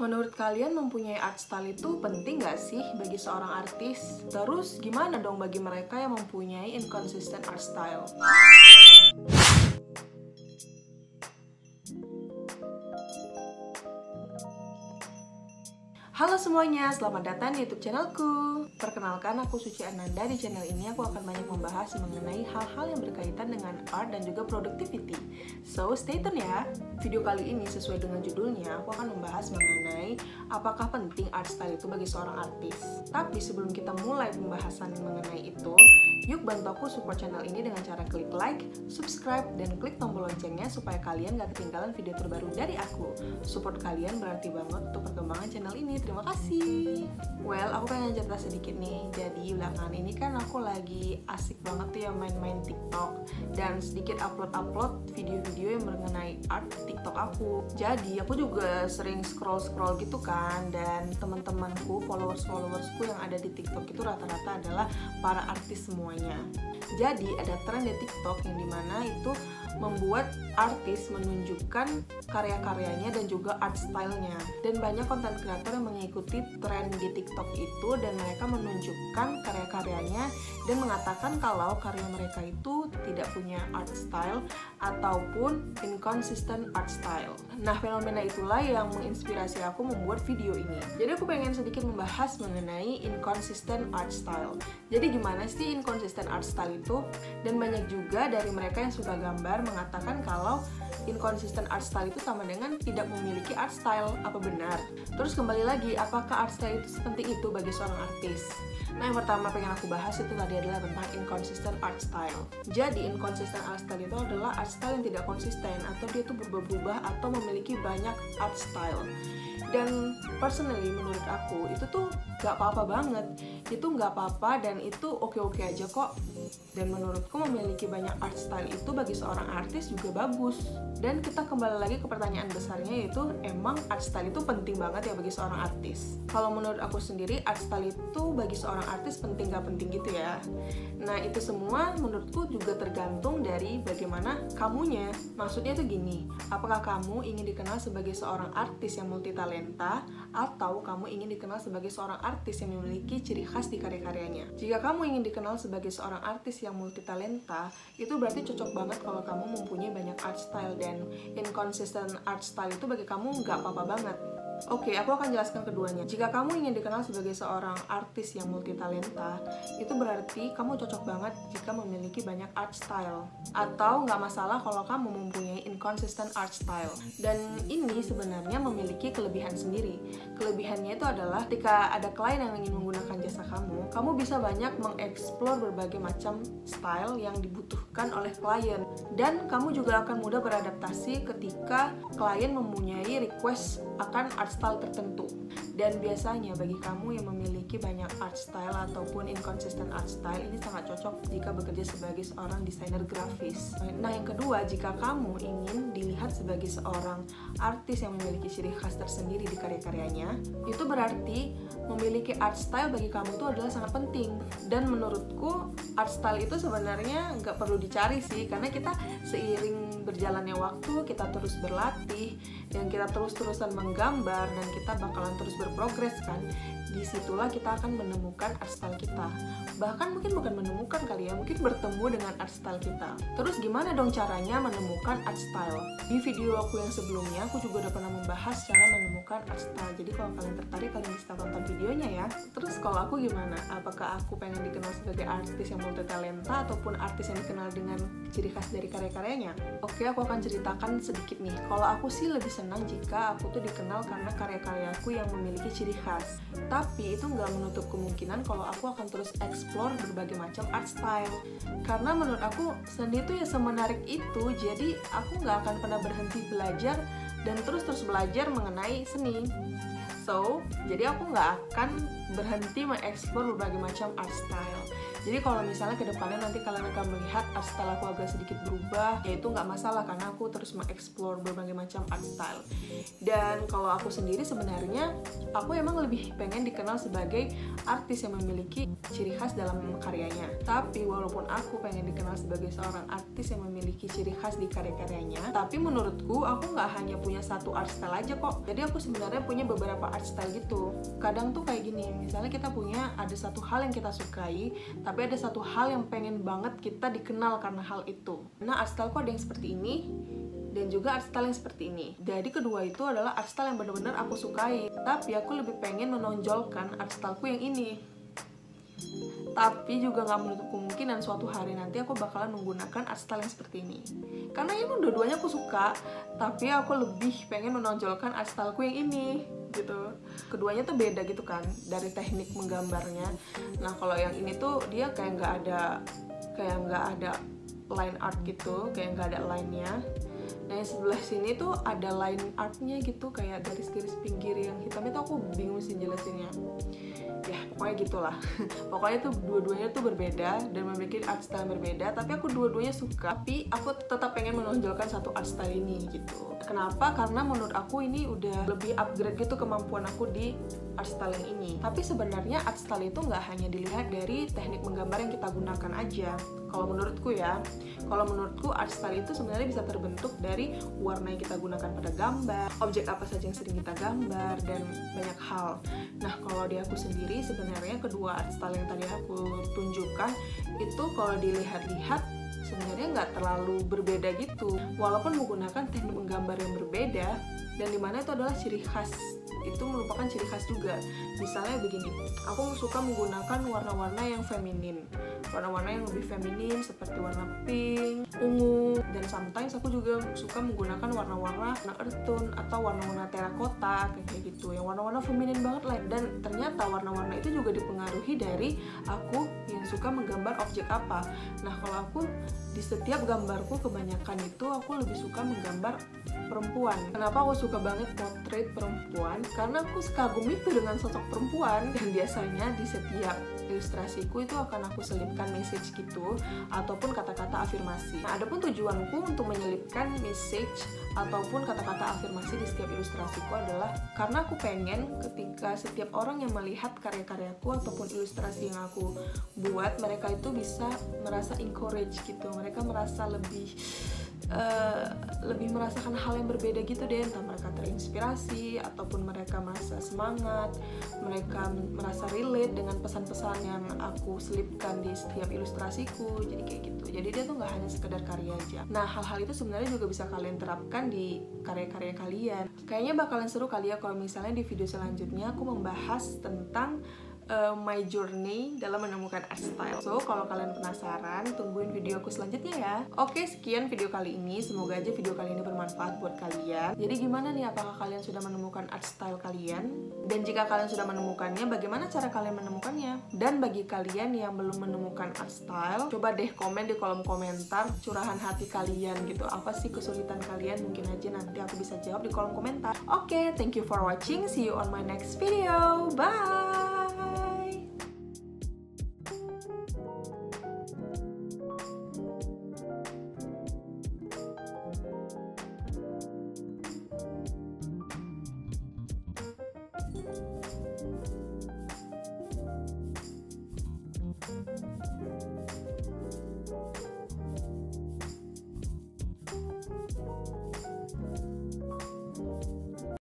Menurut kalian mempunyai art style itu penting gak sih bagi seorang artis? Terus gimana dong bagi mereka yang mempunyai inconsistent art style? Halo semuanya, selamat datang di YouTube channelku. Perkenalkan, aku Suci Ananda. Di channel ini aku akan banyak membahas mengenai hal-hal yang berkaitan dengan art dan juga productivity. So, stay tune ya. Video kali ini sesuai dengan judulnya, aku akan membahas mengenai apakah penting art style itu bagi seorang artis. Tapi sebelum kita mulai pembahasan mengenai itu, yuk bantu aku support channel ini dengan cara klik like, subscribe, dan klik tombol loncengnya supaya kalian gak ketinggalan video terbaru dari aku. Support kalian berarti banget untuk perkembangan channel ini. Terima kasih. Well, aku pengen cerita sedikit nih. Jadi belakangan ini kan aku lagi asik banget tuh ya main-main TikTok dan sedikit upload video-video yang mengenai art TikTok aku. Jadi aku juga sering scroll gitu kan, dan teman-temanku, followers-followersku yang ada di TikTok itu rata-rata adalah para artis semuanya. Jadi ada tren di TikTok yang dimana itu membuat artis menunjukkan karya-karyanya dan juga art style-nya. Dan banyak konten kreator yang mengikuti tren di TikTok itu dan mereka menunjukkan karya-karyanya dan mengatakan kalau karya mereka itu tidak punya art style ataupun inconsistent art style. Nah, fenomena itulah yang menginspirasi aku membuat video ini. Jadi aku pengen sedikit membahas mengenai inconsistent art style. Jadi gimana sih inconsistent art style itu? Dan banyak juga dari mereka yang suka gambar mengatakan kalau inconsistent art style itu sama dengan tidak memiliki art style. Apa benar? Terus kembali lagi, apakah art style itu sepenting itu bagi seorang artis? Nah, yang pertama pengen aku bahas itu tadi adalah tentang inconsistent art style. Jadi inconsistent art style itu adalah art style yang tidak konsisten atau dia tuh berubah-ubah atau memiliki banyak art style. Dan personally menurut aku itu tuh gak apa-apa banget, itu gak apa-apa dan itu oke-oke aja kok. Dan menurutku memiliki banyak art style itu bagi seorang artis juga bagus. Dan kita kembali lagi ke pertanyaan besarnya, yaitu emang art style itu penting banget ya bagi seorang artis? Kalau menurut aku sendiri art style itu bagi seorang artis penting gak penting gitu ya. Nah, itu semua menurutku juga tergantung dari bagaimana kamunya. Maksudnya tuh gini, apakah kamu ingin dikenal sebagai seorang artis yang multitalenta atau kamu ingin dikenal sebagai seorang artis yang memiliki ciri khas di karya-karyanya? Jika kamu ingin dikenal sebagai seorang artis yang multitalenta, itu berarti cocok banget kalau kamu mempunyai banyak art style, dan inconsistent art style itu bagi kamu nggak apa-apa banget. Oke, aku akan jelaskan keduanya. Jika kamu ingin dikenal sebagai seorang artis yang multitalenta, itu berarti kamu cocok banget jika memiliki banyak art style. Atau nggak masalah kalau kamu mempunyai inconsistent art style. Dan ini sebenarnya memiliki kelebihan sendiri. Kelebihannya itu adalah ketika ada klien yang ingin menggunakan jasa kamu bisa banyak mengeksplor berbagai macam style yang dibutuhkan oleh klien. Dan kamu juga akan mudah beradaptasi ketika klien mempunyai request akan art style tertentu. Dan biasanya bagi kamu yang memiliki banyak art style ataupun inconsistent art style, ini sangat cocok jika bekerja sebagai seorang desainer grafis. Nah, yang kedua, jika kamu ingin dilihat sebagai seorang artis yang memiliki ciri khas tersendiri di karya-karyanya, itu berarti memiliki art style bagi kamu itu adalah sangat penting. Dan menurutku art style itu sebenarnya nggak perlu dicari sih, karena kita seiring berjalannya waktu, kita terus berlatih dan kita terus-terusan menggambar dan kita bakalan terus berprogres kan. Disitulah kita akan menemukan art style kita. Bahkan mungkin bukan menemukan kali ya, mungkin bertemu dengan art style kita. Terus gimana dong caranya menemukan art style? Di video aku yang sebelumnya aku juga udah pernah membahas cara menemukan art style. Jadi kalau kalian tertarik, kalian bisa tonton videonya ya. Terus kalau aku gimana? Apakah aku pengen dikenal sebagai artis yang multitalenta ataupun artis yang dikenal dengan ciri khas dari karya-karyanya? Oke, aku akan ceritakan sedikit nih. Kalau aku sih lebih senang jika aku tuh dikenal karena karya-karyaku yang memiliki ciri khas. Tapi itu nggak menutup kemungkinan kalau aku akan terus explore berbagai macam art style. Karena menurut aku seni itu ya semenarik itu, jadi aku nggak akan pernah berhenti belajar dan terus belajar mengenai seni. So, jadi aku nggak akan berhenti mengeksplor berbagai macam art style. Jadi kalau misalnya ke depannya nanti kalian akan melihat art style aku agak sedikit berubah, ya itu nggak masalah karena aku terus mengeksplor berbagai macam art style. Dan kalau aku sendiri sebenarnya, aku emang lebih pengen dikenal sebagai artis yang memiliki ciri khas dalam karyanya. Tapi walaupun aku pengen dikenal sebagai seorang artis yang memiliki ciri khas di karya-karyanya, tapi menurutku aku nggak hanya punya satu art style aja kok. Jadi aku sebenarnya punya beberapa art style gitu. Kadang tuh kayak gini, misalnya kita punya ada satu hal yang kita sukai, tapi ada satu hal yang pengen banget kita dikenal karena hal itu. Nah, art styleku ada yang seperti ini, dan juga art style yang seperti ini. Jadi kedua itu adalah art style yang benar-benar aku sukai, tapi aku lebih pengen menonjolkan art styleku yang ini. Tapi juga nggak menutup kemungkinan suatu hari nanti aku bakalan menggunakan art style yang seperti ini. Karena ini dua-duanya aku suka, tapi aku lebih pengen menonjolkan art styleku yang ini gitu. Keduanya tuh beda gitu kan dari teknik menggambarnya. Nah, kalau yang ini tuh dia kayak nggak ada line art gitu, kayak nggak ada line-nya. Nah, yang sebelah sini tuh ada line artnya gitu, kayak garis-garis pinggir yang hitam itu. Aku bingung sih jelasinnya. Ya, pokoknya gitulah. Pokoknya tuh dua-duanya tuh berbeda dan memiliki art style yang berbeda, tapi aku dua-duanya suka. Tapi aku tetap pengen menonjolkan satu art style ini gitu. Kenapa? Karena menurut aku ini udah lebih upgrade gitu kemampuan aku di art style yang ini. Tapi sebenarnya art style itu nggak hanya dilihat dari teknik menggambar yang kita gunakan aja. Kalau menurutku ya, kalau menurutku art style itu sebenarnya bisa terbentuk dari warna yang kita gunakan pada gambar, objek apa saja yang sering kita gambar, dan banyak hal. Nah, kalau di aku sendiri sebenarnya kedua art style yang tadi aku tunjukkan itu kalau dilihat-lihat sebenarnya nggak terlalu berbeda gitu, walaupun menggunakan teknik menggambar yang berbeda, dan dimana itu adalah ciri khas, itu merupakan ciri khas juga. Misalnya begini, aku suka menggunakan warna-warna yang feminin, warna-warna yang lebih feminin seperti warna pink, ungu, dan sometimes aku juga suka menggunakan warna-warna earth tone atau warna-warna terakota kayak gitu, yang warna-warna feminin banget lah. Dan ternyata warna-warna itu juga dipengaruhi dari aku yang suka menggambar objek apa. Nah, kalau aku di setiap gambarku kebanyakan itu aku lebih suka menggambar perempuan. Kenapa aku suka banget potret perempuan? Karena aku kagum itu dengan sosok perempuan, dan biasanya di setiap ilustrasiku itu akan aku selipkan message gitu ataupun kata-kata afirmasi. Nah, adapun tujuanku untuk menyelipkan message ataupun kata-kata afirmasi di setiap ilustrasiku adalah karena aku pengen ketika setiap orang yang melihat karya-karyaku ataupun ilustrasi yang aku buat, mereka itu bisa merasa encourage gitu, mereka merasa lebih merasakan hal yang berbeda gitu deh, entah mereka terinspirasi ataupun mereka merasa semangat, mereka merasa relate dengan pesan-pesan yang aku selipkan di setiap ilustrasiku. Jadi kayak gitu, jadi dia tuh nggak hanya sekedar karya aja. Nah, hal-hal itu sebenarnya juga bisa kalian terapkan di karya-karya kalian. Kayaknya bakalan seru kali ya kalau misalnya di video selanjutnya aku membahas tentang my journey dalam menemukan art style. So, kalau kalian penasaran, tungguin video aku selanjutnya ya. Oke, sekian video kali ini. Semoga aja video kali ini bermanfaat buat kalian. Jadi gimana nih, apakah kalian sudah menemukan art style kalian? Dan jika kalian sudah menemukannya, bagaimana cara kalian menemukannya? Dan bagi kalian yang belum menemukan art style, coba deh komen di kolom komentar curahan hati kalian gitu. Apa sih kesulitan kalian? Mungkin aja nanti aku bisa jawab di kolom komentar. Oke, thank you for watching. See you on my next video. Bye!